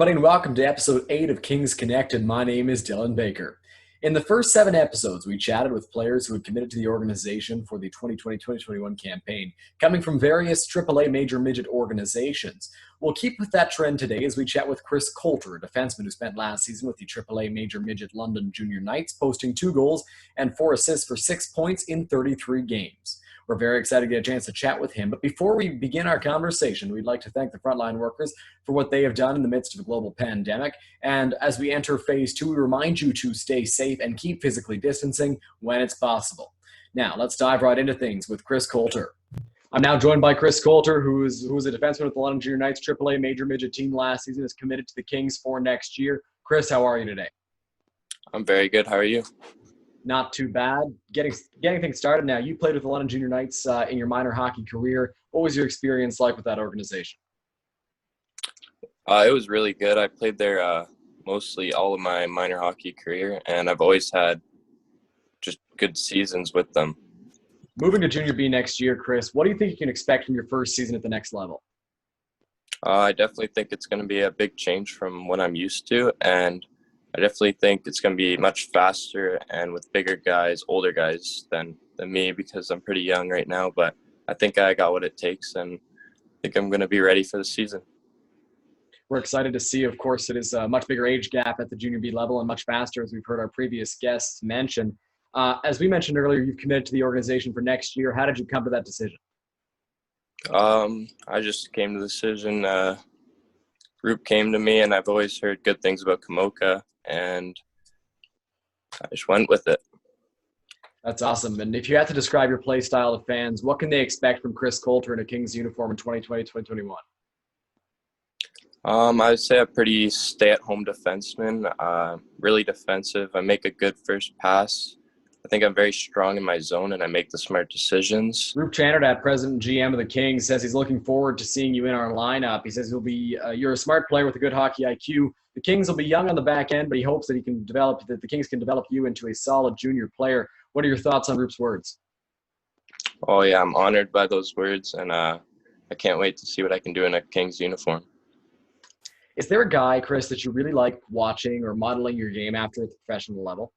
everybody, and welcome to episode 8 of Kings Connected. My name is Dylan Baker. In the first 7 episodes, we chatted with players who had committed to the organization for the 2020-2021 campaign, coming from various AAA major midget organizations. We'll keep with that trend today as we chat with Chris Coulter, a defenseman who spent last season with the AAA major midget London Junior Knights, posting 2 goals and 4 assists for 6 points in 33 games. We're very excited to get a chance to chat with him. But before we begin our conversation, we'd like to thank the frontline workers for what they have done in the midst of a global pandemic. And as we enter phase 2, we remind you to stay safe and keep physically distancing when it's possible. Now, let's dive right into things with Chris Coulter. I'm now joined by Chris Coulter, who was a defenseman with the London Junior Knights AAA major midget team last season, is committed to the Kings for next year. Chris, how are you today? I'm very good. How are you? Not too bad. Getting things started now. You played with the London Junior Knights in your minor hockey career. What was your experience like with that organization? It was really good. I played there mostly all of my minor hockey career, and I've always had just good seasons with them. Moving to Junior B next year, Chris, what do you think you can expect from your first season at the next level? I definitely think it's going to be a big change from what I'm used to, and I definitely think it's going to be much faster and with bigger guys, older guys than me, because I'm pretty young right now. But I think I got what it takes, and I think I'm going to be ready for the season. We're excited to see, of course, it is a much bigger age gap at the Junior B level and much faster, as we've heard our previous guests mention. As we mentioned earlier, you've committed to the organization for next year. How did you come to that decision? I just came to the decision. Group came to me, and I've always heard good things about Kamoka, and I just went with it. That's awesome. And if you had to describe your play style to fans, what can they expect from Chris Coulter in a Kings uniform in 2020-2021? I would say a pretty stay-at-home defenseman, really defensive. I make a good first pass. I think I'm very strong in my zone, and I make the smart decisions. Rupe Chanardad, president and GM of the Kings, says he's looking forward to seeing you in our lineup. He says you're a smart player with a good hockey IQ. The Kings will be young on the back end, but he hopes that the Kings can develop you into a solid junior player. What are your thoughts on Rupe's words? Oh, yeah, I'm honored by those words, and I can't wait to see what I can do in a Kings uniform. Is there a guy, Chris, that you really like watching or modeling your game after at the professional level?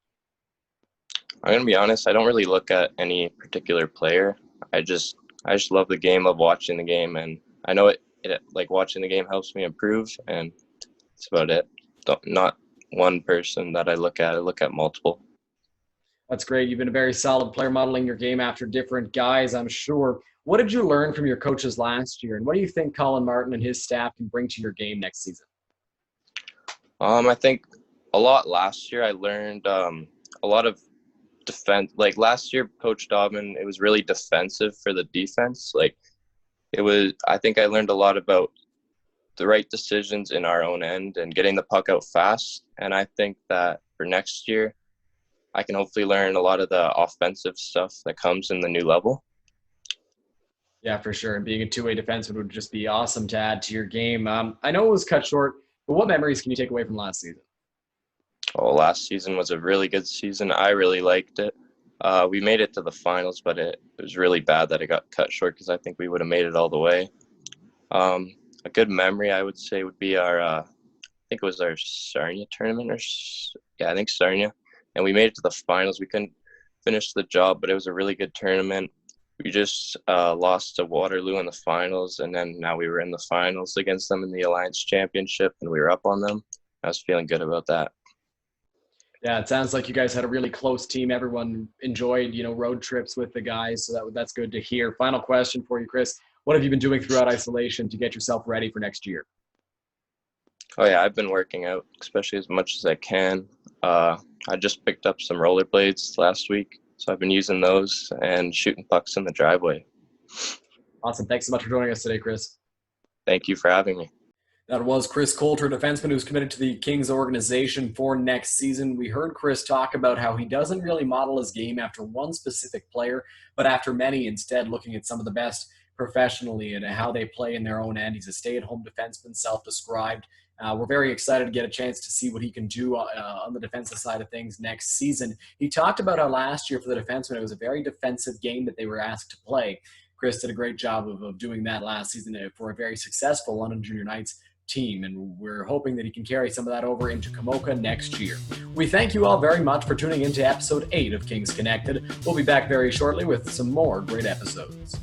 I'm going to be honest, I don't really look at any particular player. I just love the game, of watching the game, and I know it like watching the game helps me improve, and that's about it. Not one person that I look at multiple. That's great. You've been a very solid player modeling your game after different guys, I'm sure. What did you learn from your coaches last year, and what do you think Colin Martin and his staff can bring to your game next season? I think a lot last year. I learned a lot of defense. Like last year, Coach Dobbin, it was really defensive for the defense. I think I learned a lot about the right decisions in our own end and getting the puck out fast. And I think that for next year, I can hopefully learn a lot of the offensive stuff that comes in the new level. Yeah, for sure. And being a two-way defenseman would just be awesome to add to your game. I know it was cut short, but what memories can you take away from last season? Oh, last season was a really good season. I really liked it. We made it to the finals, but it was really bad that it got cut short, because I think we would have made it all the way. A good memory, I would say, would be I think it was our Sarnia tournament. I think Sarnia. And we made it to the finals. We couldn't finish the job, but it was a really good tournament. We just lost to Waterloo in the finals, and then now we were in the finals against them in the Alliance Championship, and we were up on them. I was feeling good about that. Yeah, it sounds like you guys had a really close team. Everyone enjoyed, road trips with the guys, so that's good to hear. Final question for you, Chris. What have you been doing throughout isolation to get yourself ready for next year? Oh, yeah, I've been working out, especially as much as I can. I just picked up some rollerblades last week, so I've been using those and shooting pucks in the driveway. Awesome. Thanks so much for joining us today, Chris. Thank you for having me. That was Chris Coulter, defenseman who's committed to the Kings organization for next season. We heard Chris talk about how he doesn't really model his game after one specific player, but after many, instead looking at some of the best professionally and how they play in their own end. He's a stay-at-home defenseman, self-described. We're very excited to get a chance to see what he can do on the defensive side of things next season. He talked about how last year for the defensemen, it was a very defensive game that they were asked to play. Chris did a great job of doing that last season for a very successful London Junior Knights team, and we're hoping that he can carry some of that over into Komoka next year. We thank you all very much for tuning into episode 8 of Kings Connected. We'll be back very shortly with some more great episodes.